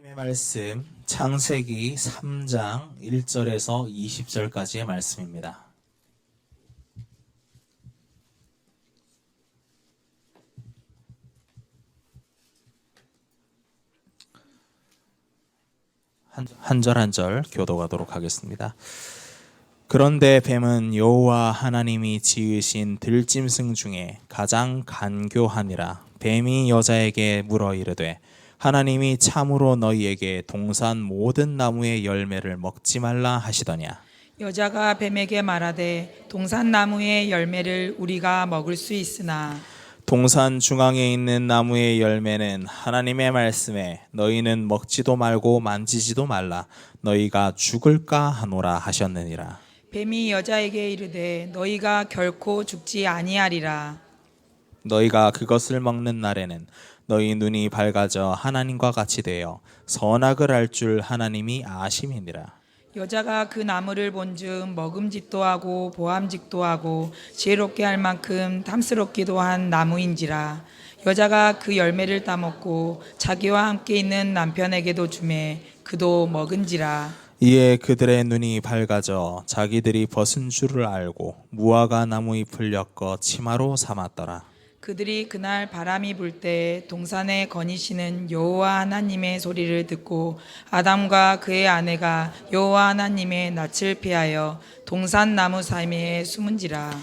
하나님의 말씀 창세기 3장 1절에서 20절까지의 말씀입니다. 한 절 한 절 교독하도록 하겠습니다. 그런데 뱀은 여호와 하나님이 지으신 들짐승 중에 가장 간교하니라. 뱀이 여자에게 물어 이르되 하나님이 참으로 너희에게 동산 모든 나무의 열매를 먹지 말라 하시더냐. 여자가 뱀에게 말하되 동산 나무의 열매를 우리가 먹을 수 있으나 동산 중앙에 있는 나무의 열매는 하나님의 말씀에 너희는 먹지도 말고 만지지도 말라 너희가 죽을까 하노라 하셨느니라. 뱀이 여자에게 이르되 너희가 결코 죽지 아니하리라. 너희가 그것을 먹는 날에는 너희 눈이 밝아져 하나님과 같이 되어 선악을 알 줄 하나님이 아심이니라. 여자가 그 나무를 본즉 먹음직도 하고 보암직도 하고 지혜롭게 할 만큼 탐스럽기도 한 나무인지라. 여자가 그 열매를 따먹고 자기와 함께 있는 남편에게도 주매 그도 먹은지라. 이에 그들의 눈이 밝아져 자기들이 벗은 줄을 알고 무화과 나무 잎을 엮어 치마로 삼았더라. 그들이 그날 바람이 불 때 동산에 거니시는 여호와 하나님의 소리를 듣고 아담과 그의 아내가 여호와 하나님의 낯을 피하여 동산 나무 사이에 숨은지라.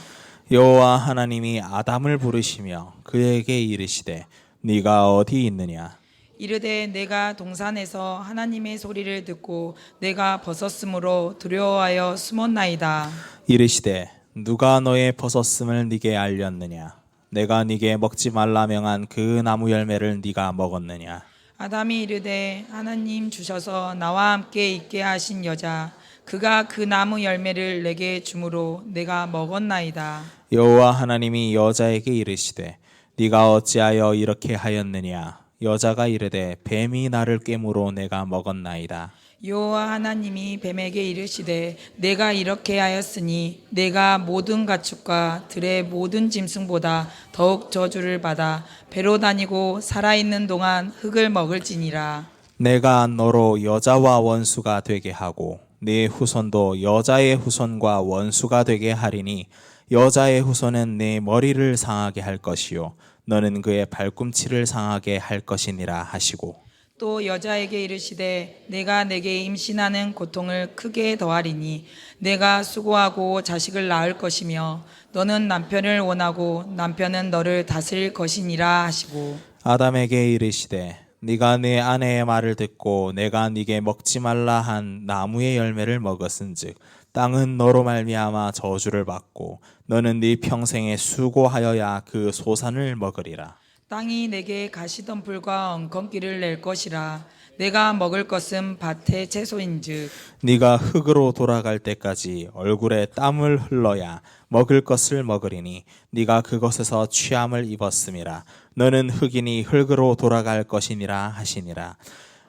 여호와 하나님이 아담을 부르시며 그에게 이르시되 네가 어디 있느냐. 이르되 내가 동산에서 하나님의 소리를 듣고 내가 벗었으므로 두려워하여 숨었나이다. 이르시되 누가 너의 벗었음을 네게 알렸느냐. 내가 네게 먹지 말라 명한 그 나무 열매를 네가 먹었느냐. 아담이 이르되 하나님 주셔서 나와 함께 있게 하신 여자 그가 그 나무 열매를 내게 주므로 내가 먹었나이다. 여호와 하나님이 여자에게 이르시되 네가 어찌하여 이렇게 하였느냐. 여자가 이르되 뱀이 나를 꿰므로 내가 먹었나이다. 여호와 하나님이 뱀에게 이르시되 내가 이렇게 하였으니 내가 모든 가축과 들의 모든 짐승보다 더욱 저주를 받아 배로 다니고 살아있는 동안 흙을 먹을지니라. 내가 너로 여자와 원수가 되게 하고 네 후손도 여자의 후손과 원수가 되게 하리니 여자의 후손은 네 머리를 상하게 할 것이요 너는 그의 발꿈치를 상하게 할 것이니라 하시고 또 여자에게 이르시되 내가 내게 임신하는 고통을 크게 더하리니 내가 수고하고 자식을 낳을 것이며 너는 남편을 원하고 남편은 너를 다스릴 것이니라 하시고 아담에게 이르시되 네가 네 아내의 말을 듣고 내가 네게 먹지 말라 한 나무의 열매를 먹었은즉 땅은 너로 말미암아 저주를 받고 너는 네 평생에 수고하여야 그 소산을 먹으리라. 땅이 내게 가시덤불과 엉겅퀴를 낼 것이라. 내가 먹을 것은 밭의 채소인즉 네가 흙으로 돌아갈 때까지 얼굴에 땀을 흘러야 먹을 것을 먹으리니 네가 그것에서 취함을 입었음이라. 너는 흙이니 흙으로 돌아갈 것이니라 하시니라.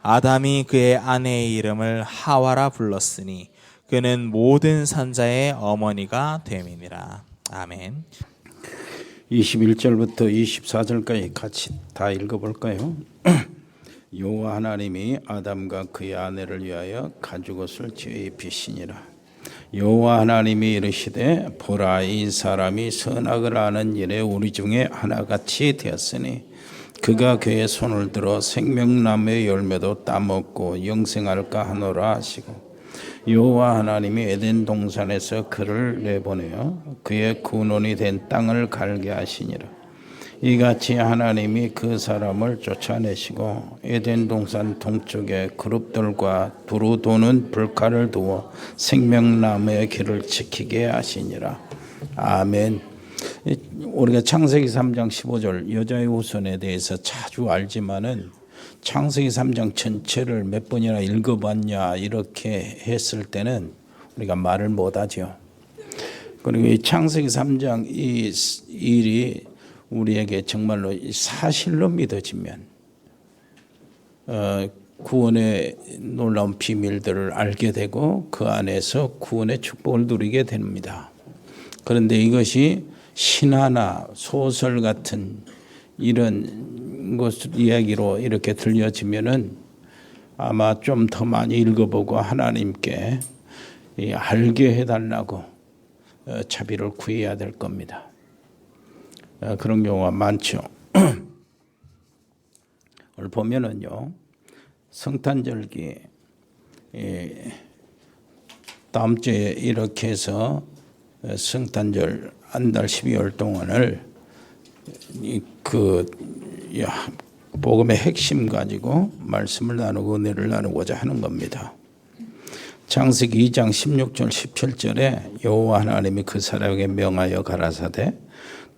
아담이 그의 아내의 이름을 하와라 불렀으니 그는 모든 산자의 어머니가 됨이니라. 아멘. 21절부터 24절까지 같이 다 읽어볼까요? 여호와 하나님이 아담과 그의 아내를 위하여 가죽옷을 지어 입히시니라. 여호와 하나님이 이르시되 보라 이 사람이 선악을 아는 일에 우리 중에 하나같이 되었으니 그가 그의 손을 들어 생명나무의 열매도 따먹고 영생할까 하노라 하시고 여호와 하나님이 에덴 동산에서 그를 내보내어 그의 근원이 된 땅을 갈게 하시니라. 이같이 하나님이 그 사람을 쫓아내시고 에덴 동산 동쪽에 그룹들과 두루 도는 불칼을 두어 생명나무의 길을 지키게 하시니라. 아멘. 우리가 창세기 3장 15절 여자의 후손에 대해서 자주 알지만은 창세기 3장 전체를 몇 번이나 읽어봤냐 이렇게 했을 때는 우리가 말을 못하죠. 그리고 이 창세기 3장 이 일이 우리에게 정말로 사실로 믿어지면 구원의 놀라운 비밀들을 알게 되고 그 안에서 구원의 축복을 누리게 됩니다. 그런데 이것이 신화나 소설 같은 이런 것 이야기로 이렇게 들려지면은 아마 좀 더 많이 읽어보고 하나님께 알게 해달라고 자비를 구해야 될 겁니다. 그런 경우가 많죠. 오늘 보면은요, 성탄절기 다음 주에 이렇게 해서 성탄절 한 달 12월 동안을 복음의 핵심 가지고 말씀을 나누고 은혜를 나누고자 하는 겁니다. 창세기 2장 16절 17절에 여호와 하나님이 그 사람에게 명하여 가라사대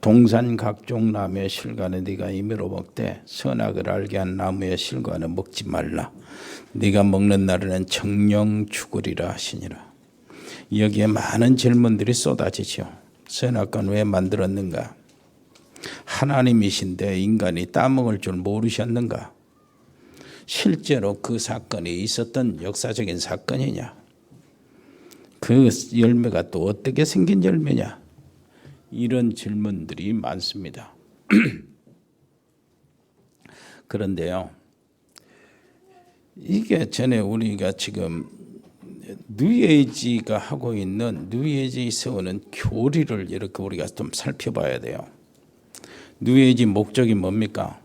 동산 각종 나무의 실과는 네가 임의로 먹되 선악을 알게 한 나무의 실과는 먹지 말라. 네가 먹는 날에는 정령 죽으리라 하시니라. 여기에 많은 질문들이 쏟아지죠. 선악과는 왜 만들었는가? 하나님이신데 인간이 따먹을 줄 모르셨는가? 실제로 그 사건이 있었던 역사적인 사건이냐? 그 열매가 또 어떻게 생긴 열매냐? 이런 질문들이 많습니다. 그런데요, 이게 전에 우리가 지금 뉴에이지가 하고 있는 뉴에이지 세우는 교리를 이렇게 우리가 좀 살펴봐야 돼요. 뉴에이지 목적이 뭡니까?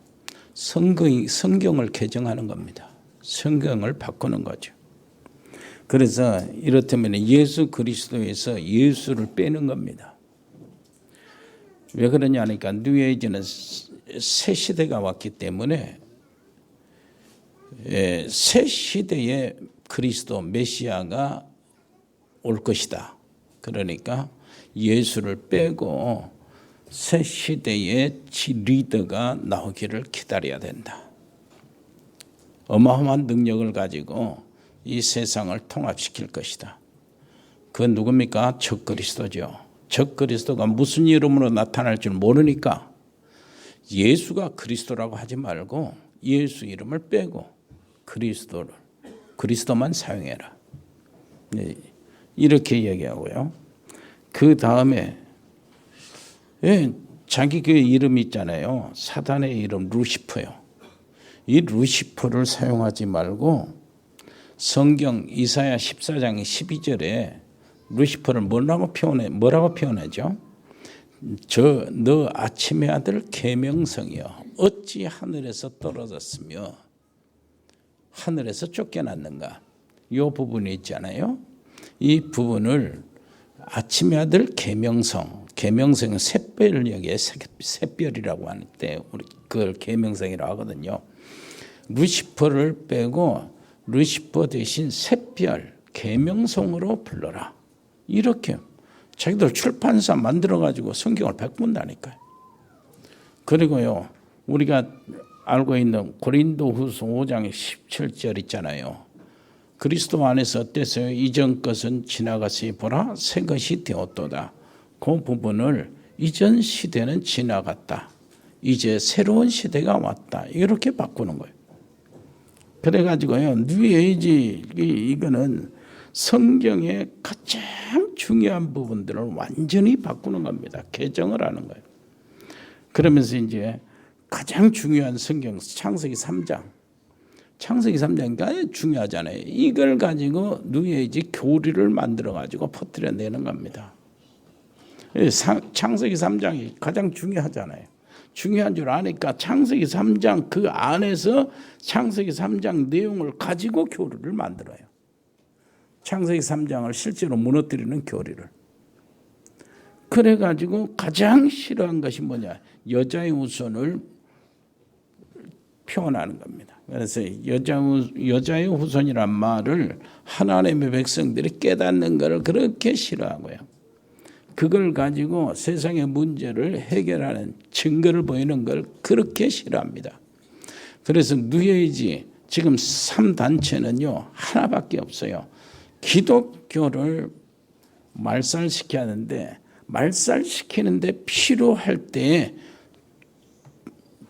성경을 개정하는 겁니다. 성경을 바꾸는 거죠. 그래서 이렇다면 예수 그리스도에서 예수를 빼는 겁니다. 왜 그러냐 하니까 뉴에이지는 새 시대가 왔기 때문에 새 시대에 그리스도 메시아가 올 것이다. 그러니까 예수를 빼고 새 시대의 리더가 나오기를 기다려야 된다. 어마어마한 능력을 가지고 이 세상을 통합시킬 것이다. 그건 누굽니까? 적그리스도죠. 적그리스도가 무슨 이름으로 나타날 줄 모르니까 예수가 그리스도라고 하지 말고 예수 이름을 빼고 그리스도만 사용해라. 이렇게 얘기하고요. 그 다음에 자기 그 이름이 있잖아요. 사단의 이름 루시퍼요. 이 루시퍼를 사용하지 말고 성경 이사야 14장 12절에 루시퍼를 뭐라고 표현하죠? 너 아침의 아들 계명성이여 어찌 하늘에서 떨어졌으며 하늘에서 쫓겨났는가? 이 부분이 있잖아요. 이 부분을 아침의 아들 계명성은 샛별 여기에 샛별이라고 하는데 우리 그걸 계명성이라고 하거든요. 루시퍼를 빼고 루시퍼 대신 샛별 계명성으로 불러라. 이렇게 자기들 출판사 만들어가지고 성경을 바꾼다니까요. 그리고요, 우리가 알고 있는 고린도후서 5장 17절 있잖아요. 그리스도 안에서 어땠어요? 이전 것은 지나갔으니 보라 새 것이 되었도다. 그 부분을 이전 시대는 지나갔다. 이제 새로운 시대가 왔다. 이렇게 바꾸는 거예요. 그래가지고요, 뉴에이지 이거는 성경의 가장 중요한 부분들을 완전히 바꾸는 겁니다. 개정을 하는 거예요. 그러면서 이제 가장 중요한 성경 창세기 3장이 중요하잖아요. 이걸 가지고 뉴에이지 교리를 만들어 가지고 퍼뜨려내는 겁니다. 창세기 3장이 가장 중요하잖아요. 중요한 줄 아니까 창세기 3장 그 안에서 창세기 3장 내용을 가지고 교리를 만들어요. 창세기 3장을 실제로 무너뜨리는 교리를. 그래가지고 가장 싫어한 것이 뭐냐? 여자의 후손을 표현하는 겁니다. 그래서 여자의 후손이란 말을 하나님의 백성들이 깨닫는 것을 그렇게 싫어하고요. 그걸 가지고 세상의 문제를 해결하는 증거를 보이는 걸 그렇게 싫어합니다. 그래서 뉴에이지 지금 3단체는요 하나밖에 없어요. 기독교를 말살시키는데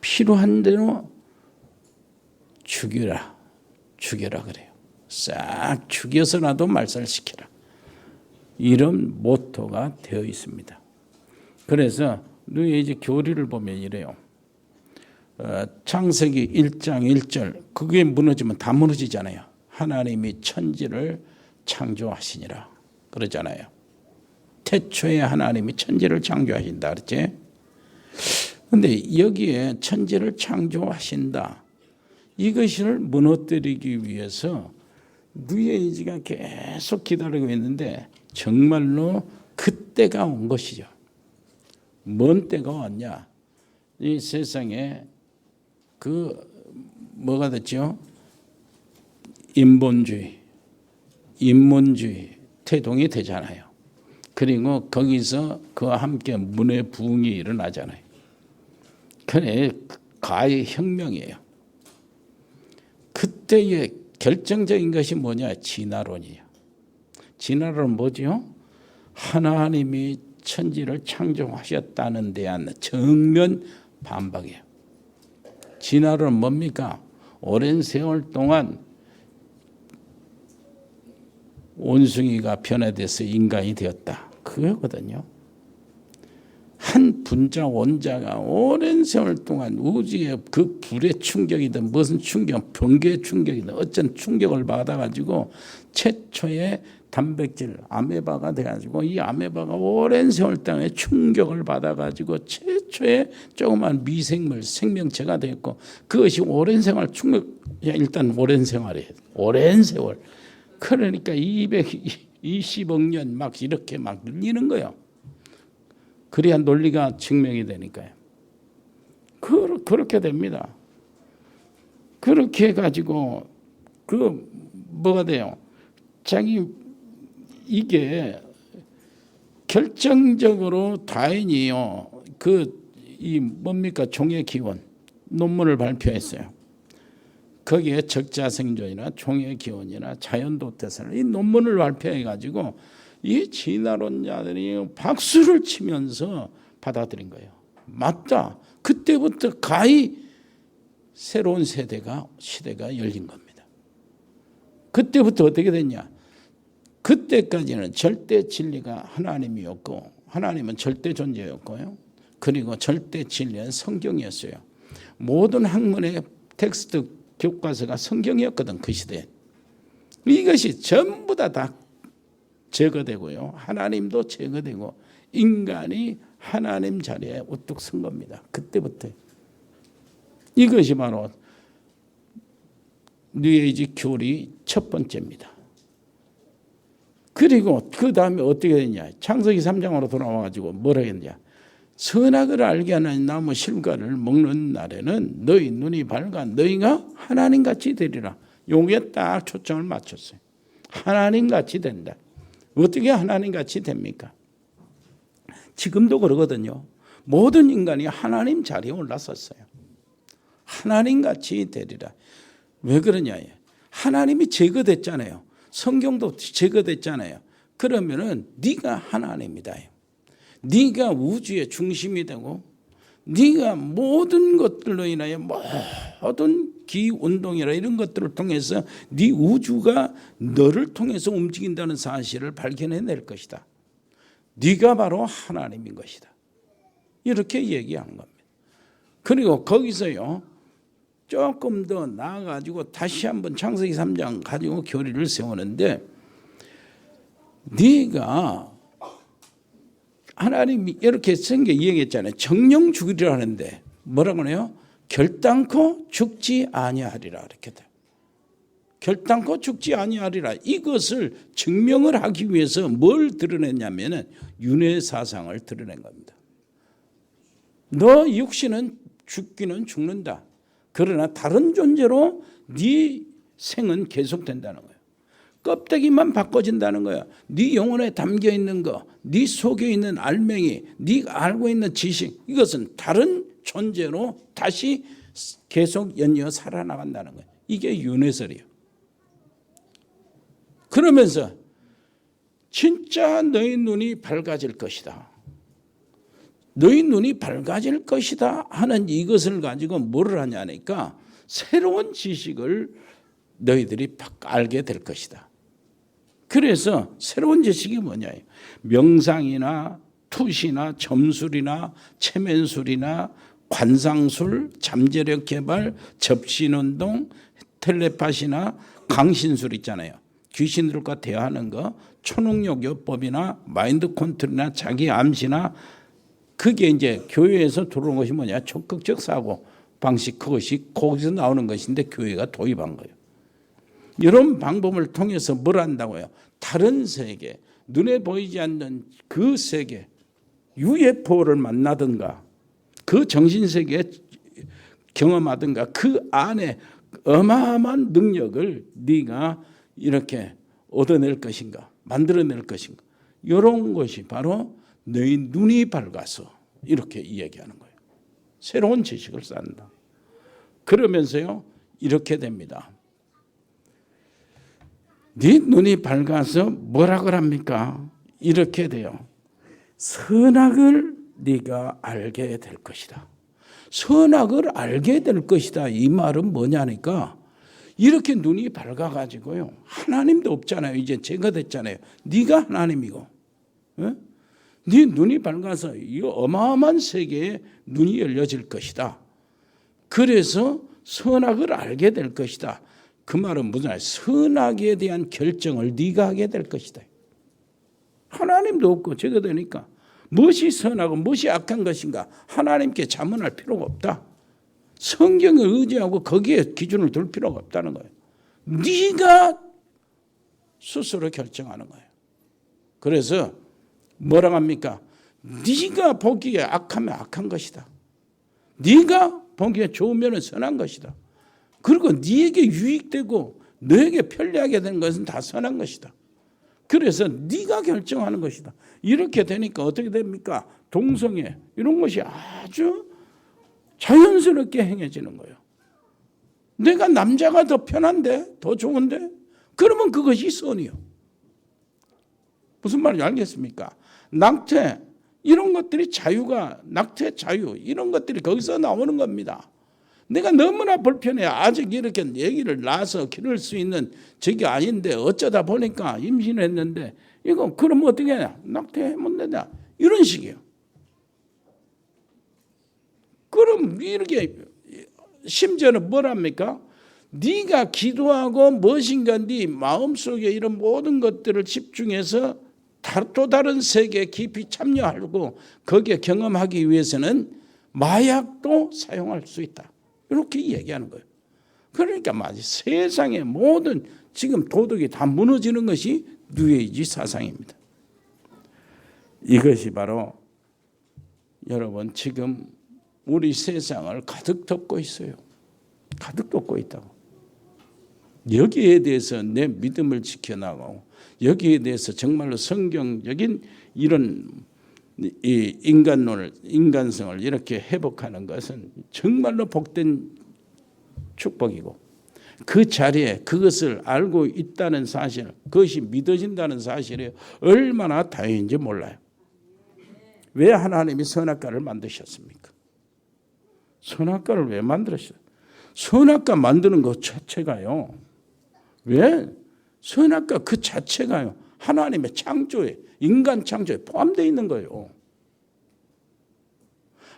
필요한 대로 죽여라 그래요. 싹 죽여서라도 말살시켜라. 이런 모토가 되어 있습니다. 그래서 뉴에이지 교리를 보면 이래요. 창세기 1장 1절 그게 무너지면 다 무너지잖아요. 하나님이 천지를 창조하시니라 그러잖아요. 태초에 하나님이 천지를 창조하신다 그랬지. 근데 여기에 천지를 창조하신다 이것을 무너뜨리기 위해서 누이에이지가 계속 기다리고 있는데 정말로 그때가 온 것이죠. 뭔 때가 왔냐? 이 세상에 뭐가 됐죠? 인본주의, 인문주의 태동이 되잖아요. 그리고 거기서 그와 함께 문의 부흥이 일어나잖아요. 그래 가히 혁명이에요. 그때의 결정적인 것이 뭐냐? 진화론이에요. 진화론은 뭐죠? 하나님이 천지를 창조하셨다는 데 대한 정면 반박이에요. 진화론은 뭡니까? 오랜 세월 동안 원숭이가 변화돼서 인간이 되었다. 그거거든요. 한 분자 원자가 오랜 세월 동안 우주의 그 불의 충격이든 무슨 충격, 번개의 충격이든 어쩐 충격을 받아가지고 최초의 단백질 아메바가 돼가지고 이 아메바가 오랜 세월 동안 충격을 받아가지고 최초의 조그만 미생물 생명체가 됐고 그것이 오랜 생활 충격 일단 오랜 생활이에요. 오랜 세월. 그러니까 220억 년 막 이렇게 막 늘리는 거예요. 그래야 논리가 증명이 되니까요. 그렇게 됩니다. 그렇게 해가지고 뭐가 돼요? 이게 결정적으로 다행이요. 뭡니까? 종의 기원 논문을 발표했어요. 거기에 적자생존이나 종의 기원이나 자연도태설 이 논문을 발표해가지고 이 진화론자들이 박수를 치면서 받아들인 거예요. 맞다. 그때부터 가히 새로운 시대가 열린 겁니다. 그때부터 어떻게 됐냐? 그때까지는 절대 진리가 하나님이었고 하나님은 절대 존재였고요. 그리고 절대 진리는 성경이었어요. 모든 학문의 텍스트 교과서가 성경이었거든. 그 시대에. 이것이 전부 다 제거되고요. 하나님도 제거되고 인간이 하나님 자리에 우뚝 선 겁니다. 그때부터. 이것이 바로 뉴에이지 교리 첫 번째입니다. 그리고 그 다음에 어떻게 되냐. 창세기 3장으로 돌아와가지고 뭐라 했냐. 선악을 알게 하는 나무 실과를 먹는 날에는 너희 눈이 밝아 너희가 하나님같이 되리라. 여기에 딱 초점을 맞췄어요. 하나님같이 된다. 어떻게 하나님같이 됩니까? 지금도 그러거든요. 모든 인간이 하나님 자리에 올라섰어요. 하나님같이 되리라. 왜 그러냐? 하나님이 제거됐잖아요. 성경도 제거됐잖아요. 그러면은 네가 하나님이다. 네가 우주의 중심이 되고 네가 모든 것들로 인하여 모든 기운동이나 이런 것들을 통해서 네 우주가 너를 통해서 움직인다는 사실을 발견해낼 것이다. 네가 바로 하나님인 것이다. 이렇게 얘기한 겁니다. 그리고 거기서요. 조금 더 나아가지고 다시 한번 창세기 3장 가지고 교리를 세우는데 네가 하나님이 이렇게 생겨 이행했잖아요. 정령 죽이려 하는데 뭐라고 해요? 결단코 죽지 아니하리라 이렇게 돼요. 결단코 죽지 아니하리라. 이것을 증명을 하기 위해서 뭘 드러냈냐면은 윤회 사상을 드러낸 겁니다. 너 육신은 죽기는 죽는다. 그러나 다른 존재로 네 생은 계속된다는 거예요. 껍데기만 바꿔진다는 거야. 네 영혼에 담겨 있는 거, 네 속에 있는 알맹이, 네가 알고 있는 지식 이것은 다른 존재로 다시 계속 연이어 살아나간다는 거예요. 이게 윤회설이에요. 그러면서 진짜 너희 눈이 밝아질 것이다. 너희 눈이 밝아질 것이다 하는 이것을 가지고 뭐를 하냐니까 새로운 지식을 너희들이 알게 될 것이다. 그래서 새로운 지식이 뭐냐? 명상이나 투시나 점술이나 체면술이나 관상술, 잠재력 개발, 접신운동, 텔레파시나 강신술 있잖아요. 귀신들과 대화하는 거, 초능력 요법이나 마인드 컨트롤이나 자기 암시나 그게 이제 교회에서 들어온 것이 뭐냐? 적극적 사고 방식, 그것이 거기서 나오는 것인데 교회가 도입한 거예요. 이런 방법을 통해서 뭘 한다고요? 다른 세계, 눈에 보이지 않는 그 세계, UFO를 만나든가 그 정신세계에 경험하든가 그 안에 어마어마한 능력을 네가 이렇게 얻어낼 것인가, 만들어낼 것인가, 이런 것이 바로 너희 눈이 밝아서 이렇게 이야기하는 거예요. 새로운 지식을 쌓는다. 그러면서요 이렇게 됩니다. 네 눈이 밝아서 뭐라고 합니까? 이렇게 돼요. 선악을 네가 알게 될 것이다. 선악을 알게 될 것이다. 이 말은 뭐냐니까 이렇게 눈이 밝아가지고요. 하나님도 없잖아요. 이제 제가 됐잖아요. 네가 하나님이고, 네 눈이 밝아서 이 어마어마한 세계에 눈이 열려질 것이다. 그래서 선악을 알게 될 것이다. 그 말은 무슨 말이야? 선악에 대한 결정을 네가 하게 될 것이다. 하나님도 없고 제가 되니까 무엇이 선하고 무엇이 악한 것인가 하나님께 자문할 필요가 없다. 성경을 의지하고 거기에 기준을 둘 필요가 없다는 거예요. 네가 스스로 결정하는 거예요. 그래서 뭐라고 합니까? 네가 보기에 악하면 악한 것이다. 네가 보기에 좋으면 선한 것이다. 그리고 네에게 유익되고 너에게 편리하게 되는 것은 다 선한 것이다. 그래서 네가 결정하는 것이다. 이렇게 되니까 어떻게 됩니까? 동성애 이런 것이 아주 자연스럽게 행해지는 거예요. 내가 남자가 더 편한데 더 좋은데 그러면 그것이 선이요. 무슨 말인지 알겠습니까? 낙태 이런 것들이 자유가 낙태 자유 이런 것들이 거기서 나오는 겁니다. 내가 너무나 불편해. 아직 이렇게 얘기를 낳아서 기를 수 있는 적이 아닌데 어쩌다 보니까 임신했는데 이거 그러면 어떻게 하냐? 낙태하면 된다. 이런 식이에요. 그럼 이렇게 심지어는 뭐랍니까? 네가 기도하고 무엇인가 네 마음속에 이런 모든 것들을 집중해서 또 다른 세계에 깊이 참여하고 거기에 경험하기 위해서는 마약도 사용할 수 있다. 이렇게 얘기하는 거예요. 그러니까 마치 세상의 모든 지금 도덕이 다 무너지는 것이 뉴에이지 사상입니다. 이것이 바로 여러분 지금 우리 세상을 가득 덮고 있어요. 가득 덮고 있다고. 여기에 대해서 내 믿음을 지켜나가고 여기에 대해서 정말로 성경적인 이런 이 인간론을 인간성을 이렇게 회복하는 것은 정말로 복된 축복이고 그 자리에 그것을 알고 있다는 사실, 그것이 믿어진다는 사실이 얼마나 다행인지 몰라요. 왜 하나님이 선악과를 만드셨습니까? 선악과를 왜 만들었어요? 선악과 만드는 것 자체가요. 왜? 선악과 그 자체가요. 하나님의 창조에 인간 창조에 포함되어 있는 거예요.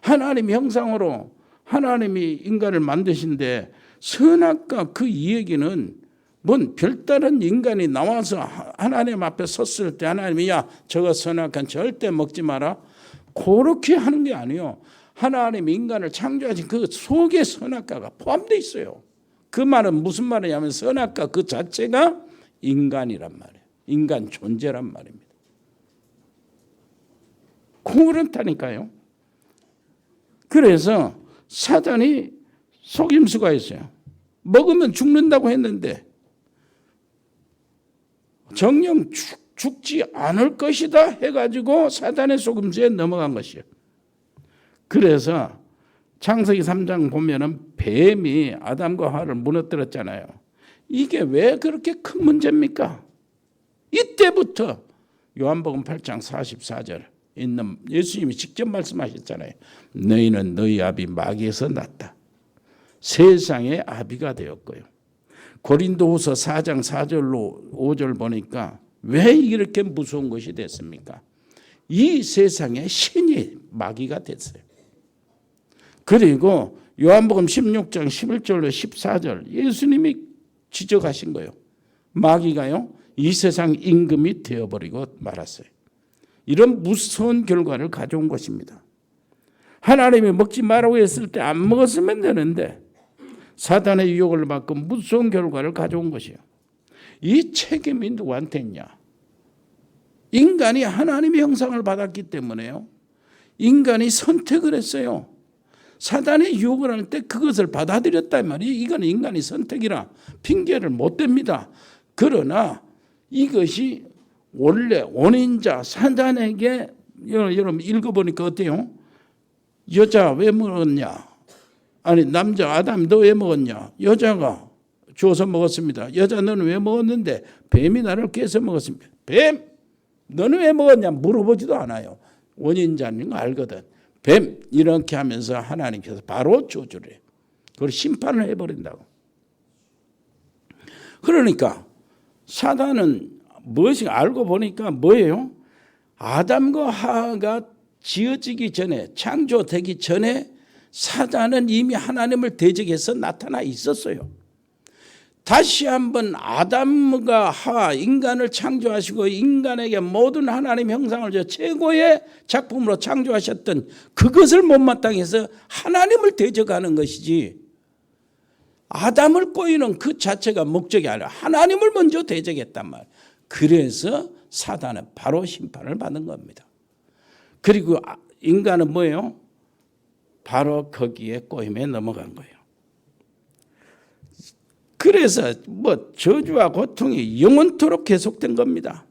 하나님 형상으로 하나님이 인간을 만드신데 선악과 그 이야기는 뭔 별다른 인간이 나와서 하나님 앞에 섰을 때 하나님이 야 저거 선악과는 절대 먹지 마라 그렇게 하는 게 아니에요. 하나님 인간을 창조하신 그 속에 선악과가 포함되어 있어요. 그 말은 무슨 말이냐면 선악과 그 자체가 인간이란 말이에요. 인간 존재란 말입니다. 그렇다니까요. 그래서 사단이 속임수가 있어요. 먹으면 죽는다고 했는데 정녕 죽지 않을 것이다 해가지고 사단의 속임수에 넘어간 것이에요. 그래서 창세기 3장 보면은 뱀이 아담과 하와를 무너뜨렸잖아요. 이게 왜 그렇게 큰 문제입니까? 이때부터 요한복음 8장 44절 있는 예수님이 직접 말씀하셨잖아요. 너희는 너희 아비 마귀에서 났다. 세상의 아비가 되었고요. 고린도후서 4장 4절로 5절 보니까 왜 이렇게 무서운 것이 됐습니까? 이 세상의 신이 마귀가 됐어요. 그리고 요한복음 16장 11절로 14절 예수님이 지적하신 거예요. 마귀가요 이 세상 임금이 되어버리고 말았어요. 이런 무서운 결과를 가져온 것입니다. 하나님이 먹지 말라고 했을 때 안 먹었으면 되는데 사단의 유혹을 받고 무서운 결과를 가져온 것이에요. 이 책임이 누구한테 있냐? 인간이 하나님의 형상을 받았기 때문에요. 인간이 선택을 했어요. 사단의 유혹을 할 때 그것을 받아들였단 말이에요. 이건 인간의 선택이라 핑계를 못 댑니다. 그러나 이것이 원래 원인자 사단에게 여러분 읽어보니까 어때요? 여자 왜 먹었냐? 아니 남자 아담 너 왜 먹었냐? 여자가 주어서 먹었습니다. 여자 너는 왜 먹었는데? 뱀이 나를 깨서 먹었습니다. 뱀 너는 왜 먹었냐? 물어보지도 않아요. 원인자는 거 알거든. 뱀 이렇게 하면서 하나님께서 바로 저주를 해요. 그걸 심판을 해버린다고. 그러니까 사단은 무엇이 알고 보니까 뭐예요? 아담과 하와가 지어지기 전에 창조되기 전에 사단은 이미 하나님을 대적해서 나타나 있었어요. 다시 한번 아담과 하와 인간을 창조하시고 인간에게 모든 하나님 형상을 줘 최고의 작품으로 창조하셨던 그것을 못마땅히 해서 하나님을 대적하는 것이지 아담을 꼬이는 그 자체가 목적이 아니라 하나님을 먼저 대적했단 말이에요. 그래서 사단은 바로 심판을 받는 겁니다. 그리고 인간은 뭐예요? 바로 거기에 꼬임에 넘어간 거예요. 그래서 저주와 고통이 영원토록 계속된 겁니다.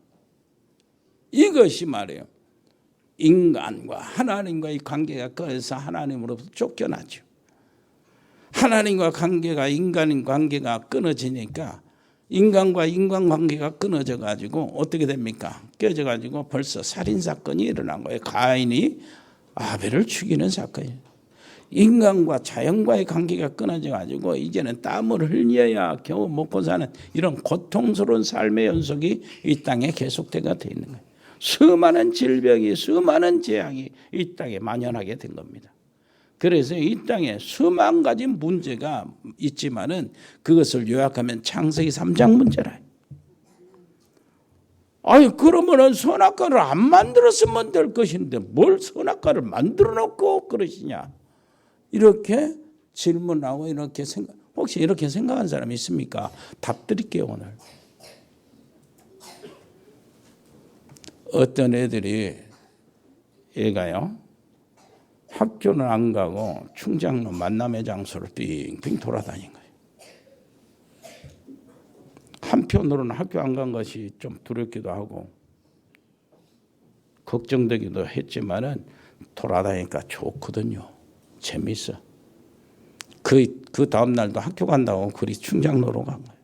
이것이 말이에요. 인간과 하나님과의 관계가 끊어서 하나님으로부터 쫓겨나죠. 하나님과 관계가 인간인 관계가 끊어지니까 인간과 인간관계가 끊어져 가지고 어떻게 됩니까? 깨져 가지고 벌써 살인사건이 일어난 거예요. 가인이 아벨을 죽이는 사건이에요. 인간과 자연과의 관계가 끊어져 가지고 이제는 땀을 흘려야 겨우 먹고 사는 이런 고통스러운 삶의 연속이 이 땅에 계속되게 돼 있는 거예요. 수많은 질병이 수많은 재앙이 이 땅에 만연하게 된 겁니다. 그래서 이 땅에 수만 가지 문제가 있지만은 그것을 요약하면 창세기 3장 문제라. 아니 그러면은 선악과를 안 만들었으면 될 것인데 뭘 선악과를 만들어 놓고 그러시냐? 이렇게 질문하고 이렇게 생각, 혹시 이렇게 생각한 사람이 있습니까? 답 드릴게요 오늘. 어떤 애들이 얘가요 학교는 안 가고 충장로 만남의 장소를 빙빙 돌아다닌 거예요. 한편으로는 학교 안 간 것이 좀 두렵기도 하고 걱정되기도 했지만은 돌아다니니까 좋거든요. 재밌어. 그 다음 날도 학교 간다고 그리 충장로로 간 거예요.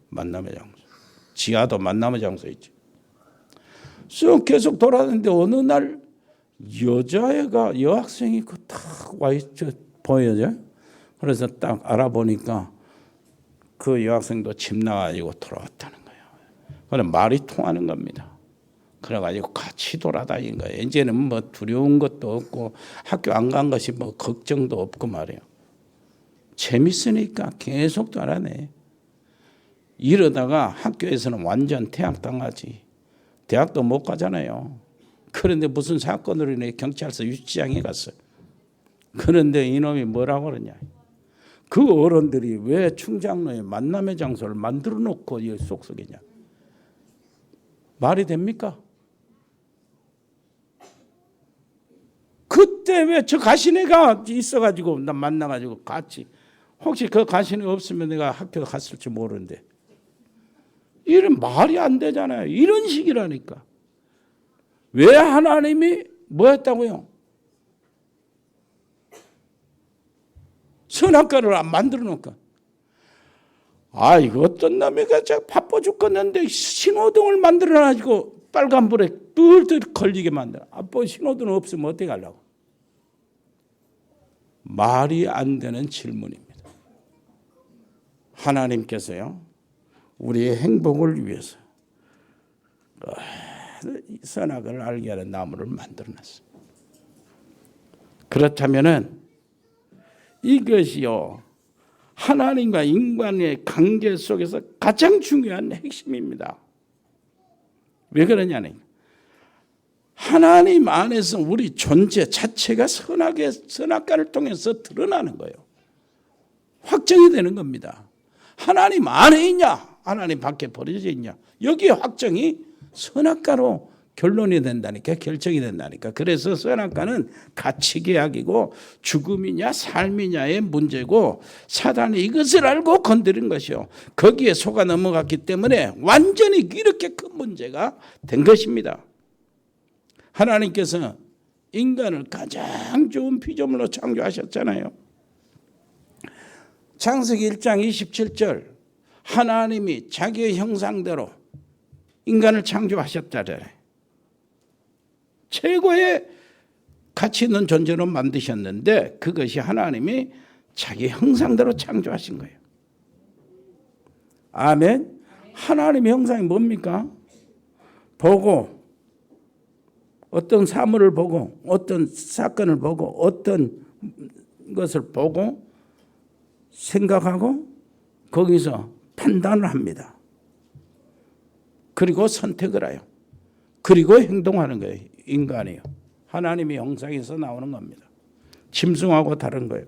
만남의 장소. 지하도 만남의 장소 있지. 쭉 계속 돌아다니는데 어느 날 여자애가 여학생이 딱 와 있죠. 보여요. 그래서 딱 알아보니까 그 여학생도 집 나가지고 돌아왔다는 거예요. 그럼 말이 통하는 겁니다. 그래가지고 같이 돌아다닌 거예요. 이제는 뭐 두려운 것도 없고 학교 안 간 것이 뭐 걱정도 없고 말이에요. 재밌으니까 계속 돌아다녀. 이러다가 학교에서는 완전 퇴학당하지. 대학도 못 가잖아요. 그런데 무슨 사건으로 인해 경찰서 유치장에 갔어요. 그런데 이놈이 뭐라고 그러냐. 그 어른들이 왜 충장로에 만남의 장소를 만들어 놓고 이 속속이냐. 말이 됩니까? 그때 왜 저 가시네가 있어가지고 나 만나가지고 같이 혹시 그 가시네 없으면 내가 학교 갔을지 모르는데 이런 말이 안 되잖아요. 이런 식이라니까. 왜 하나님이 뭐 했다고요? 선악과를 안 만들어 놓을까? 이거 어떤 놈이가 바빠 죽겠는데 신호등을 만들어가지고 빨간불에 뜰뜰 걸리게 만들어. 신호등 없으면 어떻게 하려고? 말이 안 되는 질문입니다. 하나님께서요, 우리의 행복을 위해서 선악을 알게 하는 나무를 만들어놨어요. 그렇다면은 이것이요, 하나님과 인간의 관계 속에서 가장 중요한 핵심입니다. 왜 그러냐니, 하나님 안에서 우리 존재 자체가 선악과를 통해서 드러나는 거예요. 확정이 되는 겁니다. 하나님 안에 있냐, 하나님 밖에 버려져 있냐, 여기에 확정이 선악과로 결론이 된다니까, 결정이 된다니까. 그래서 선악과는 가치계약이고 죽음이냐 삶이냐의 문제고, 사단이 이것을 알고 건드린 것이요, 거기에 속아 넘어갔기 때문에 완전히 이렇게 큰 문제가 된 것입니다. 하나님께서 인간을 가장 좋은 피조물로 창조하셨잖아요. 창세기 1장 27절, 하나님이 자기의 형상대로 인간을 창조하셨다래. 최고의 가치 있는 존재로 만드셨는데 그것이 하나님이 자기 형상대로 창조하신 거예요. 아멘. 하나님의 형상이 뭡니까? 보고, 어떤 사물을 보고, 어떤 사건을 보고, 어떤 것을 보고 생각하고 거기서 판단을 합니다. 그리고 선택을 해요. 그리고 행동하는 거예요. 인간이요, 하나님의 형상에서 나오는 겁니다. 짐승하고 다른 거예요.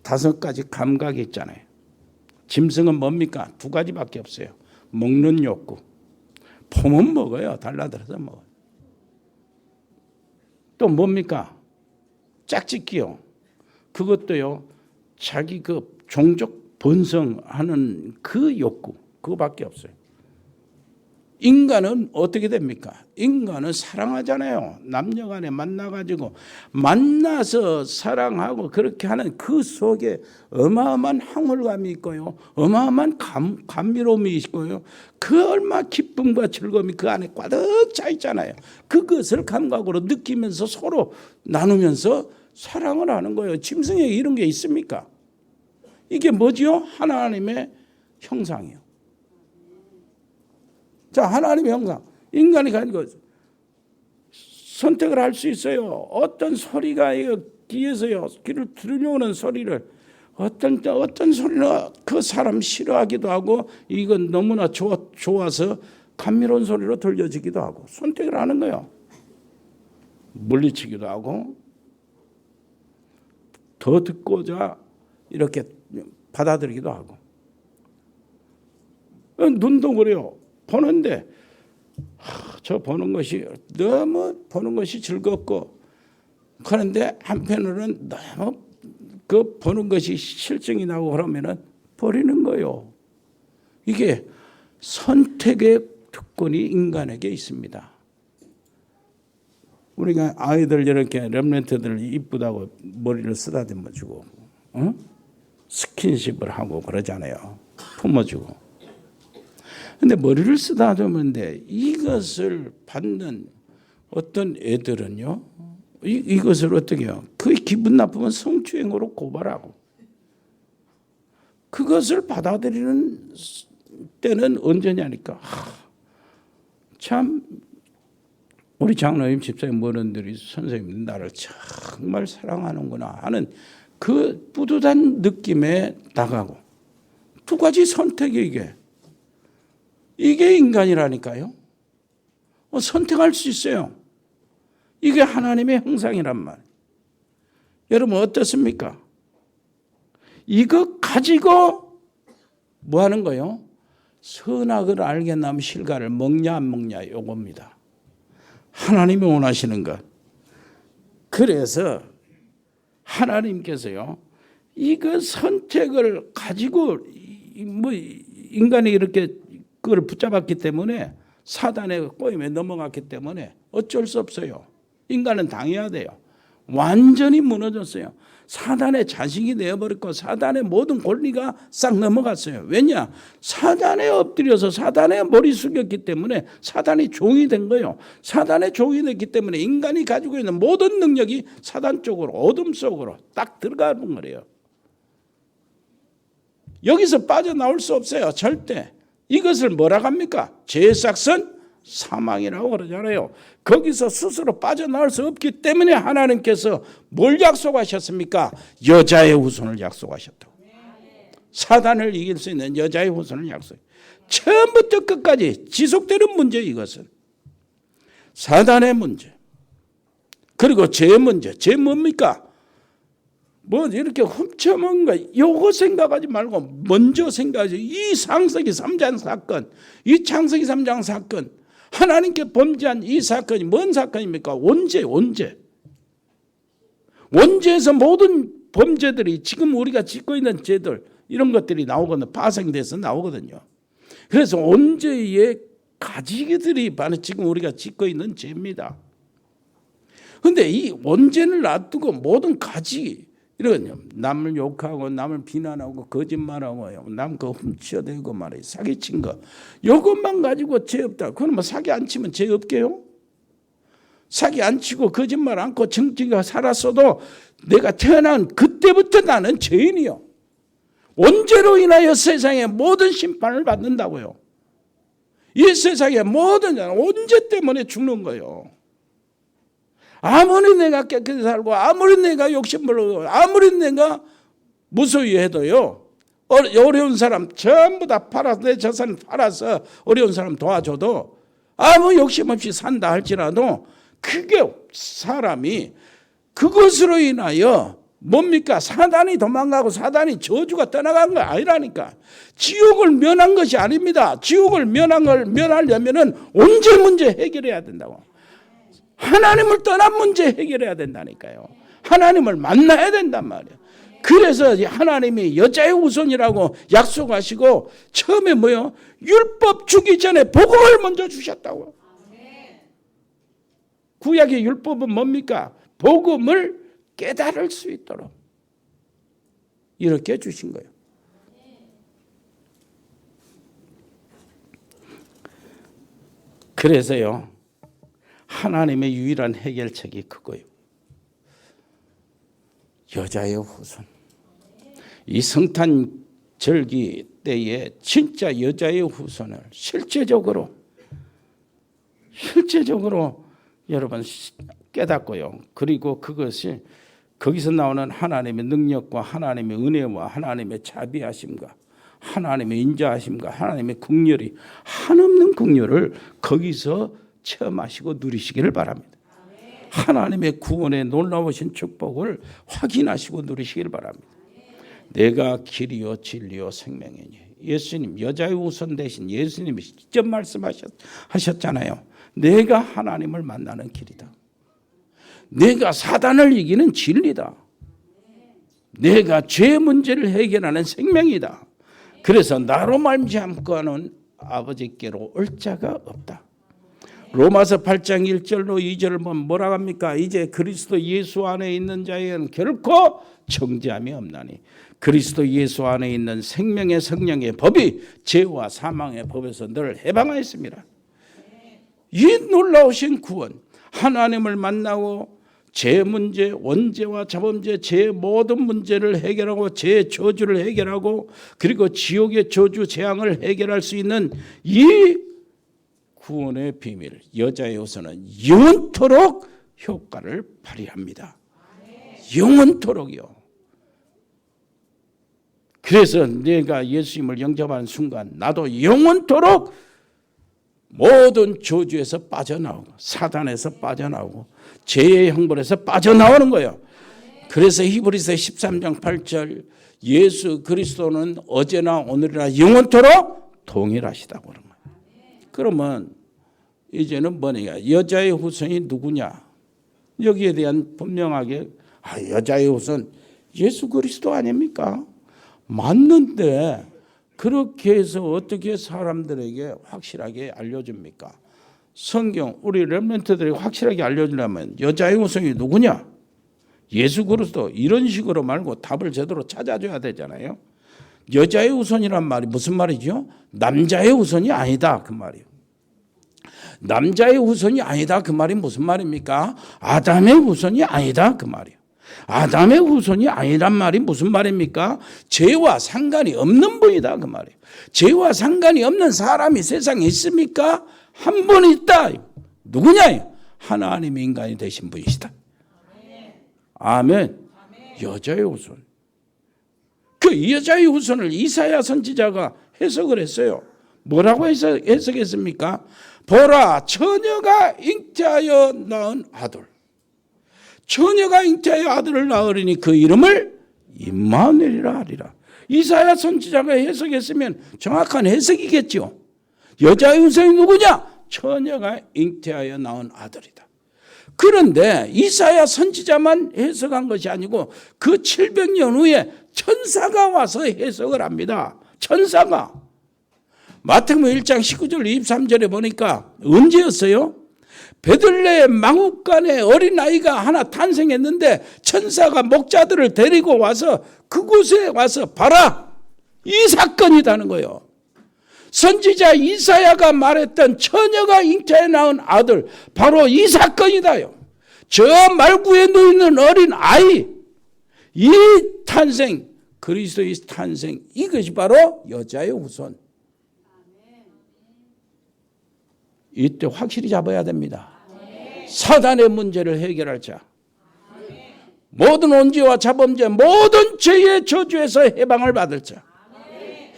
5가지 감각이 있잖아요. 짐승은 뭡니까? 2가지밖에 없어요. 먹는 욕구. 폼은 먹어요. 달라들어서 먹어요. 또 뭡니까? 짝짓기요. 그것도요, 자기 그 종족 번성하는 그 욕구, 그거밖에 없어요. 인간은 어떻게 됩니까? 인간은 사랑하잖아요. 남녀간에 만나가지고 만나서 사랑하고 그렇게 하는 그 속에 어마어마한 황홀감이 있고요, 어마어마한 감미로움이 있고요, 그 얼마 기쁨과 즐거움이 그 안에 꽉 차 있잖아요. 그것을 감각으로 느끼면서 서로 나누면서 사랑을 하는 거예요. 짐승에 이런 게 있습니까? 이게 뭐지요? 하나님의 형상이요. 자, 하나님의 형상, 인간이 가지고 선택을 할 수 있어요. 어떤 소리가 귀에서요, 귀를 들려오는 소리를 어떤 소리는 그 사람 싫어하기도 하고, 이건 너무나 좋아서 감미로운 소리로 들려지기도 하고, 선택을 하는 거예요. 물리치기도 하고, 더 듣고자 이렇게 받아들이기도 하고. 눈도 그래요. 보는데 저 보는 것이 너무 보는 것이 즐겁고, 그런데 한편으로는 너무 그 보는 것이 실증이 나고 그러면은 버리는 거예요. 이게 선택의 특권이 인간에게 있습니다. 우리가 아이들 이렇게 랩런트들 이쁘다고 머리를 쓰다듬어 주고, 스킨십을 하고 그러잖아요. 품어주고. 근데 머리를 쓰다듬는데 이것을 받는 어떤 애들은요, 이것을 어떻게 해요? 그 기분 나쁘면 성추행으로 고발하고, 그것을 받아들이는 때는 언제냐니까. 참 우리 장로님, 집사님, 어른들이 선생님 나를 정말 사랑하는구나 하는 그 뿌듯한 느낌에 나가고, 2가지 선택이 이게 인간이라니까요. 선택할 수 있어요. 이게 하나님의 형상이란 말. 여러분 어떻습니까? 이거 가지고 뭐 하는 거예요? 선악을 알겠나면 실과를 먹냐 안 먹냐, 요겁니다. 하나님이 원하시는 것. 그래서 하나님께서요, 이거 선택을 가지고 뭐 인간이 이렇게 그걸 붙잡았기 때문에, 사단의 꼬임에 넘어갔기 때문에 어쩔 수 없어요. 인간은 당해야 돼요. 완전히 무너졌어요. 사단의 자식이 되어버렸고, 사단의 모든 권리가 싹 넘어갔어요. 왜냐? 사단에 엎드려서 사단의 머리 숙였기 때문에 사단이 종이 된 거예요. 사단의 종이 됐기 때문에 인간이 가지고 있는 모든 능력이 사단 쪽으로, 어둠 속으로 딱 들어가는 거예요. 여기서 빠져나올 수 없어요. 절대. 이것을 뭐라고 합니까? 죄의 싹은 사망이라고 그러잖아요. 거기서 스스로 빠져나올 수 없기 때문에 하나님께서 뭘 약속하셨습니까? 여자의 후손을 약속하셨다고. 사단을 이길 수 있는 여자의 후손을 약속해요. 처음부터 끝까지 지속되는 문제, 이것은 사단의 문제, 그리고 죄의 문제. 죄 뭡니까? 뭐 이렇게 훔쳐먹은 거 요거 생각하지 말고 먼저 생각하지. 이 창세기 3장 사건, 이 창세기 3장 사건, 하나님께 범죄한 이 사건이 뭔 사건입니까? 원죄에서 모든 범죄들이 지금 우리가 짓고 있는 죄들, 이런 것들이 나오거든요. 파생돼서 나오거든요. 그래서 원죄의 가지들이 바로 지금 우리가 짓고 있는 죄입니다. 그런데 이 원죄를 놔두고 모든 가지, 이런 남을 욕하고 남을 비난하고 거짓말하고 남 거 훔쳐대고 말이에요. 사기친 거, 이것만 가지고 죄 없다. 그건 뭐 사기 안 치면 죄 없게요? 사기 안 치고 거짓말 않고 정직하게 살았어도 내가 태어난 그때부터 나는 죄인이요. 원죄로 인하여 세상의 모든 심판을 받는다고요. 이 세상의 모든 자는 원죄 때문에 죽는 거예요. 아무리 내가 깨끗이 살고 아무리 내가 욕심부리고 아무리 내가 무소유 해도요, 어려운 사람 전부 다 팔아서, 내 재산 팔아서 어려운 사람 도와줘도 아무 욕심 없이 산다 할지라도 그게 사람이 그것으로 인하여 뭡니까? 사단이 도망가고 사단이 저주가 떠나간 거 아니라니까. 지옥을 면한 것이 아닙니다. 지옥을 면하려면은 원죄 문제 해결해야 된다고. 하나님을 떠난 문제 해결해야 된다니까요. 하나님을 만나야 된단 말이에요. 그래서 하나님이 여자의 후손이라고 약속하시고 처음에 뭐요? 율법 주기 전에 복음을 먼저 주셨다고요. 구약의 율법은 뭡니까? 복음을 깨달을 수 있도록 이렇게 주신 거예요. 그래서요, 하나님의 유일한 해결책이 그거예요. 여자의 후손. 이 성탄 절기 때에 진짜 여자의 후손을 실제적으로 여러분 깨닫고요. 그리고 그것이 거기서 나오는 하나님의 능력과 하나님의 은혜와 하나님의 자비하심과 하나님의 인자하심과 하나님의 긍휼이 한없는 긍휼을 거기서 체험하시고 누리시기를 바랍니다. 하나님의 구원의 놀라우신 축복을 확인하시고 누리시기를 바랍니다. 내가 길이요 진리요 생명이니. 예수님, 여자의 후손 대신 예수님이 직접 말씀하셨잖아요. 내가 하나님을 만나는 길이다. 내가 사단을 이기는 진리다. 내가 죄 문제를 해결하는 생명이다. 그래서 나로 말미암고는 아버지께로 올 자가 없다. 로마서 8장 1절로 2절을 보면 뭐라고 합니까? 이제 그리스도 예수 안에 있는 자에게는 결코 정죄함이 없나니 그리스도 예수 안에 있는 생명의 성령의 법이 죄와 사망의 법에서 늘 해방하였습니다. 이 놀라우신 구원, 하나님을 만나고 죄 문제, 원죄와 자범죄, 죄의 모든 문제를 해결하고 죄의 저주를 해결하고 그리고 지옥의 저주 재앙을 해결할 수 있는 이 구원의 비밀, 여자의 후손은 영원토록 효과를 발휘합니다. 영원토록이요. 그래서 내가 예수님을 영접하는 순간 나도 영원토록 모든 저주에서 빠져나오고 사단에서 빠져나오고 죄의 형벌에서 빠져나오는 거예요. 그래서 히브리서 13장 8절 예수 그리스도는 어제나 오늘이나 영원토록 동일하시다고 그런 거예요. 그러면 이제는 뭐냐? 여자의 후손이 누구냐? 여기에 대한 분명하게 여자의 후손 예수 그리스도 아닙니까? 맞는데 그렇게 해서 어떻게 사람들에게 확실하게 알려줍니까? 성경 우리 렘넌트들이 확실하게 알려주려면 여자의 후손이 누구냐? 예수 그리스도. 이런 식으로 말고 답을 제대로 찾아줘야 되잖아요. 여자의 후손이란 말이 무슨 말이죠? 남자의 후손이 아니다 그 말이에요. 남자의 후손이 아니다 그 말이 무슨 말입니까? 아담의 후손이 아니다 그 말이에요. 아담의 후손이 아니란 말이 무슨 말입니까? 죄와 상관이 없는 분이다 그 말이에요. 죄와 상관이 없는 사람이 세상에 있습니까? 한 분 있다. 누구냐? 하나님이 인간이 되신 분이시다. 아멘. 여자의 후손. 그 여자의 후손을 이사야 선지자가 해석을 했어요. 뭐라고 해석했습니까? 보라, 처녀가 잉태하여 낳은 아들. 처녀가 잉태하여 아들을 낳으리니 그 이름을 임마누엘이라 하리라. 이사야 선지자가 해석했으면 정확한 해석이겠죠. 여자의 후손이 누구냐? 처녀가 잉태하여 낳은 아들이다. 그런데 이사야 선지자만 해석한 것이 아니고 그 700년 후에 천사가 와서 해석을 합니다. 천사가. 마태복음 1장 19절 23절에 보니까 언제였어요? 베들레헴 마구간에 어린아이가 하나 탄생했는데 천사가 목자들을 데리고 와서 그곳에 와서 봐라. 이 사건이라는 거예요. 선지자 이사야가 말했던 처녀가 잉태해 낳은 아들, 바로 이 사건이다요. 저 말구에 누이는 어린 아이, 이 탄생, 그리스도의 탄생, 이것이 바로 여자의 후손. 이때 확실히 잡아야 됩니다. 사단의 문제를 해결할 자, 모든 온죄와 자범죄, 모든 죄의 저주에서 해방을 받을 자,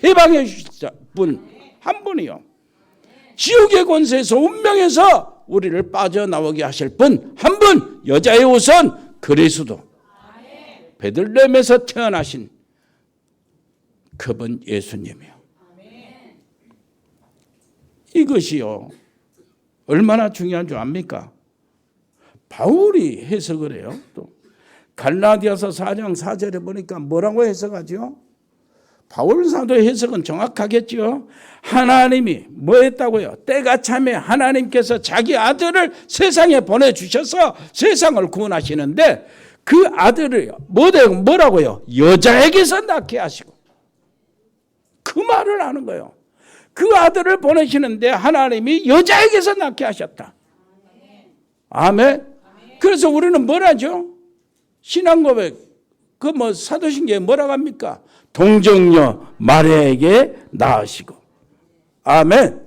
해방해 주실 분 한 분이요. 지옥의 권세에서 운명에서 우리를 빠져나오게 하실 분 한 분, 여자의 후손 그리스도. 베들레헴에서 태어나신 그분 예수님이요. 이것이요, 얼마나 중요한 줄 압니까? 바울이 해석을 해요. 또 갈라디아서 4장 4절에 보니까 뭐라고 해석하죠? 바울 사도의 해석은 정확하겠죠. 하나님이 뭐 했다고요? 때가 참에 하나님께서 자기 아들을 세상에 보내주셔서 세상을 구원하시는데 그 아들을 뭐라고요? 여자에게서 낳게 하시고. 그 말을 하는 거예요. 그 아들을 보내시는데 하나님이 여자에게서 낳게 하셨다. 아멘. 그래서 우리는 뭐라죠? 신앙 고백, 사도신경에 뭐라고 합니까? 동정녀 마리아에게 낳으시고. 아멘.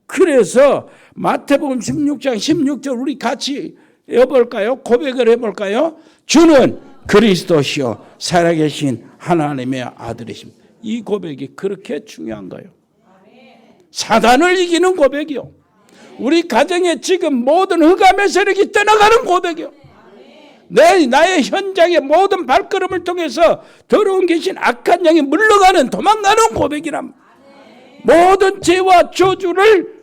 그래서 마태복음 16장 16절 우리 같이 해볼까요? 고백을 해볼까요? 주는 그리스도시요 살아계신 하나님의 아들이십니다. 이 고백이 그렇게 중요한 거예요. 사단을 이기는 고백이요. 우리 가정에 지금 모든 흑암의 세력이 떠나가는 고백이요. 나의 현장의 모든 발걸음을 통해서 더러운 귀신 악한 영이 물러가는 도망가는 고백이란 모든 죄와 저주를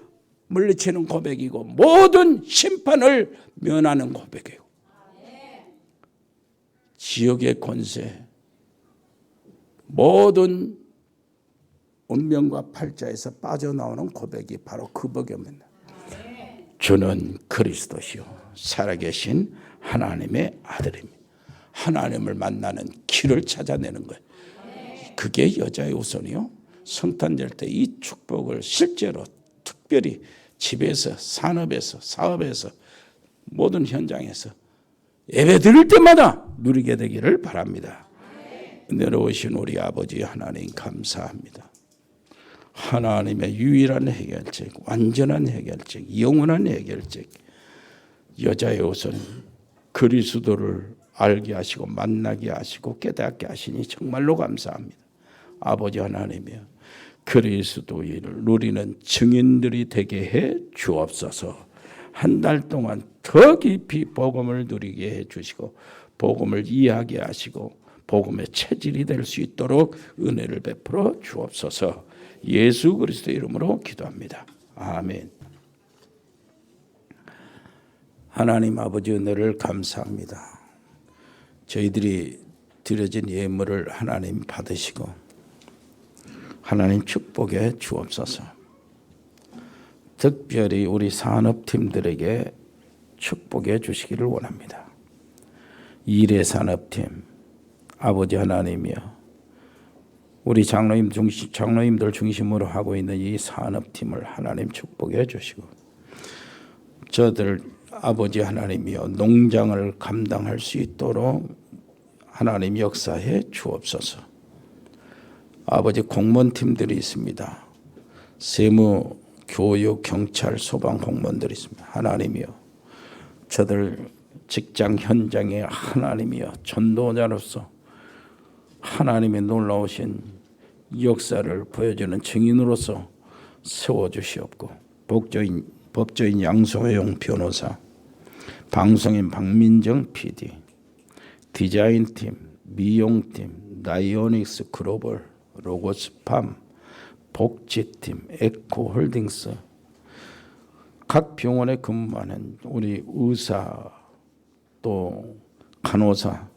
물리치는 고백이고 모든 심판을 면하는 고백이에요. 지옥의 권세, 모든 운명과 팔자에서 빠져나오는 고백이 바로 그 복음입니다. 주는 그리스도시요 살아계신 하나님의 아들입니다. 하나님을 만나는 길을 찾아내는 거예요. 그게 여자의 후손이요. 성탄절 때 이 축복을 실제로 특별히 집에서, 산업에서, 사업에서, 모든 현장에서 예배 드릴 때마다 누리게 되기를 바랍니다. 내려오신 우리 아버지 하나님 감사합니다. 하나님의 유일한 해결책, 완전한 해결책, 영원한 해결책, 여자의 후손 그리스도를 알게 하시고 만나게 하시고 깨닫게 하시니 정말로 감사합니다. 아버지 하나님이여, 그리스도를 누리는 증인들이 되게 해 주옵소서. 한 달 동안 더 깊이 복음을 누리게 해 주시고 복음을 이해하게 하시고 복음의 체질이 될 수 있도록 은혜를 베풀어 주옵소서. 예수 그리스도의 이름으로 기도합니다. 아멘. 하나님 아버지 은혜를 감사합니다. 저희들이 드려진 예물을 하나님 받으시고 하나님 축복해 주옵소서. 특별히 우리 산업팀들에게 축복해 주시기를 원합니다. 일의 산업팀, 아버지 하나님이여, 우리 장로님들 중심으로 하고 있는 이 산업팀을 하나님 축복해 주시고 저들 아버지 하나님이여 농장을 감당할 수 있도록 하나님 역사해 주옵소서. 아버지 공무원팀들이 있습니다. 세무, 교육, 경찰, 소방 공무원들이 있습니다. 하나님이여 저들 직장 현장에 하나님이여 전도자로서 하나님의 놀라우신 역사를 보여주는 증인으로서 세워주시옵고 법조인 양소영 변호사, 방송인 박민정 PD, 디자인팀, 미용팀, 나이오닉스 글로벌, 로고스팜, 복지팀, 에코홀딩스, 각 병원에 근무하는 우리 의사 또 간호사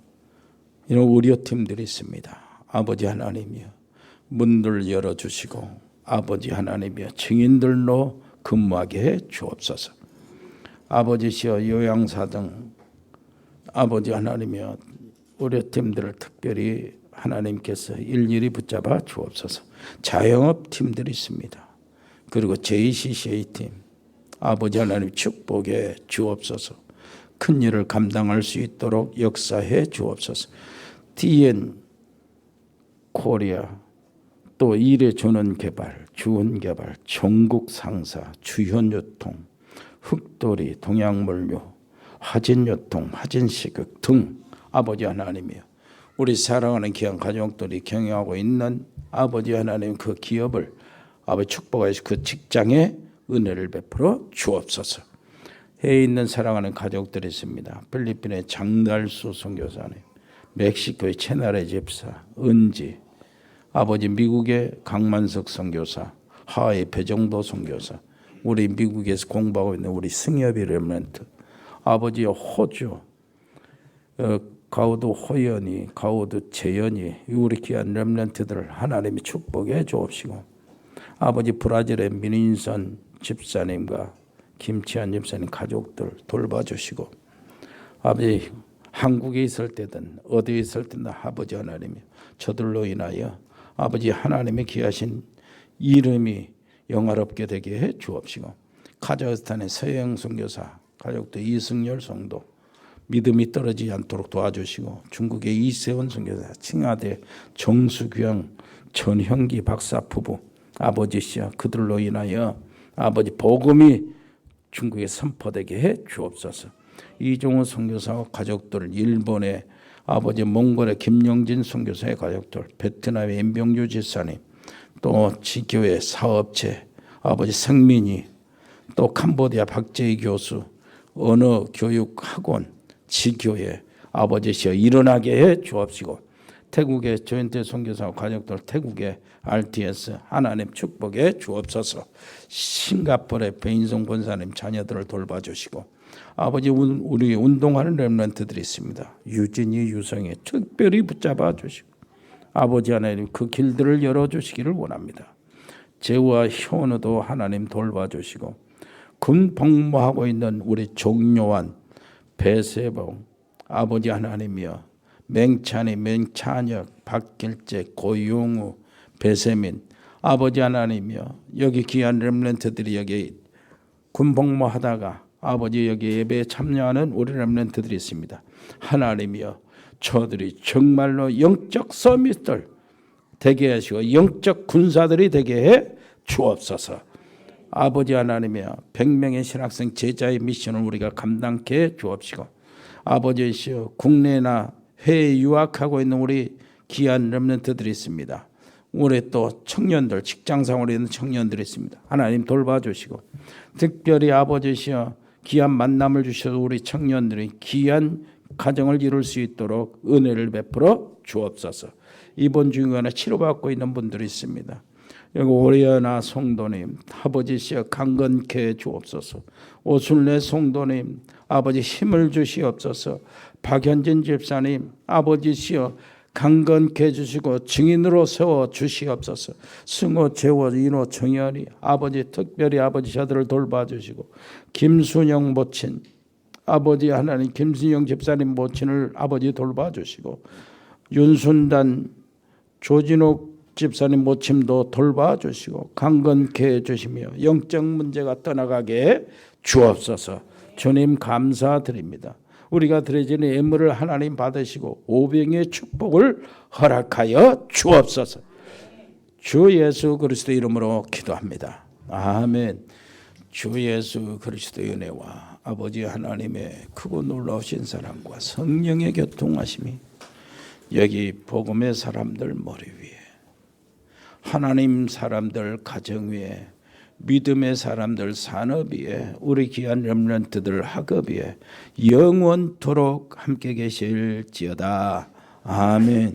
이런 의료팀들이 있습니다. 아버지 하나님이여 문들 열어주시고 아버지 하나님이여 증인들로 근무하게 해 주옵소서. 아버지시여 요양사 등 아버지 하나님이여 의료팀들을 특별히 하나님께서 일일이 붙잡아 주옵소서. 자영업 팀들이 있습니다. 그리고 JCCA 팀 아버지 하나님 축복해 주옵소서. 큰 일을 감당할 수 있도록 역사해 주옵소서. DN 코리아 또 일해주는 개발, 주은개발, 전국 상사, 주현유통, 흑돌이, 동양물류, 화진유통, 화진식육 등 아버지 하나님이여 우리 사랑하는 귀한 가족들이 경영하고 있는 아버지 하나님 그 기업을 아버지 축복하시 그 직장에 은혜를 베풀어 주옵소서. 해에 있는 사랑하는 가족들이 있습니다. 필리핀의 장달수 선교사님, 멕시코의 채나레 집사, 은지, 아버지 미국의 강만석 선교사, 하와이 배정도 선교사, 우리 미국에서 공부하고 있는 우리 승엽이 렘넌트, 아버지 호주, 가우드 호연이, 가우드 재연이 우리 귀한 렘넌트들을 하나님이 축복해 주옵시고 아버지 브라질의 민인선 집사님과 김치한 집사님 가족들 돌봐주시고 아버지 한국에 있을 때든 어디에 있을 때든 아버지 하나님이 저들로 인하여 아버지 하나님의 귀하신 이름이 영화롭게 되게 해 주옵시고 카자흐스탄의 서영 선교사 가족들 이승열 성도 믿음이 떨어지지 않도록 도와주시고 중국의 이세원 선교사 칭하대 정수규영 전형기 박사 부부 아버지시여 그들로 인하여 아버지 복음이 중국에 선포되게 해 주옵소서. 이종우 선교사와 가족들 일본의 아버지 몽골의 김영진 선교사의 가족들 베트남의 임병주 집사님 또 지교회 사업체 아버지 성민이 또 캄보디아 박재희 교수 언어 교육 학원 지교회 아버지시여 일어나게 해 주옵시고 태국의 조인태 선교사와 가족들 태국의 RTS 하나님 축복해 주옵소서. 싱가포르의 배인성 권사님 자녀들을 돌봐주시고 아버지 우리 운동하는 렘넌트들이 있습니다. 유진이 유성이 특별히 붙잡아 주시고 아버지 하나님 그 길들을 열어주시기를 원합니다. 재우와 현우도 하나님 돌봐주시고 군 복무하고 있는 우리 종료한 배세봉 아버지 하나님이여 맹찬이 맹찬혁 박길재 고용우 배세민 아버지 하나님이여 여기 귀한 렘넌트들이 여기 군 복무하다가 아버지 여기 예배에 참여하는 우리 렘넌트들이 있습니다. 하나님이여 저들이 정말로 영적 서밋들 되게 하시고 영적 군사들이 되게 해 주옵소서. 아버지 하나님이여 100명의 신학생 제자의 미션을 우리가 감당케 해 주옵시고 아버지시여 국내나 해외에 유학하고 있는 우리 귀한 렘넌트들이 있습니다. 우리 또 청년들 직장생활에 있는 청년들이 있습니다. 하나님 돌봐주시고 특별히 아버지시여 귀한 만남을 주셔서 우리 청년들이 귀한 가정을 이룰 수 있도록 은혜를 베풀어 주옵소서. 이번 중간에 치료받고 있는 분들이 있습니다. 여기 오리아나 성도님 아버지시여 강건케 주옵소서. 오순례 성도님 아버지 힘을 주시옵소서. 박현진 집사님 아버지시여 강건케 해주시고 증인으로 세워 주시옵소서. 승호 재호 인호 정연이 아버지 특별히 아버지 저들을 돌봐주시고 김순영 모친 아버지 하나님 김순영 집사님 모친을 아버지 돌봐주시고 윤순단 조진옥 집사님 모침도 돌봐주시고 강건케 해주시며 영적 문제가 떠나가게 주옵소서. 주님 감사드립니다. 우리가 드려지는 예물을 하나님 받으시고 오병의 축복을 허락하여 주옵소서. 주 예수 그리스도 이름으로 기도합니다. 아멘. 주 예수 그리스도의 은혜와 아버지 하나님의 크고 놀라우신 사랑과 성령의 교통하심이 여기 복음의 사람들 머리 위에, 하나님 사람들 가정 위에, 믿음의 사람들 산업 위에, 우리 귀한 렘넌트들 학업 위에 영원토록 함께 계실지어다. 아멘.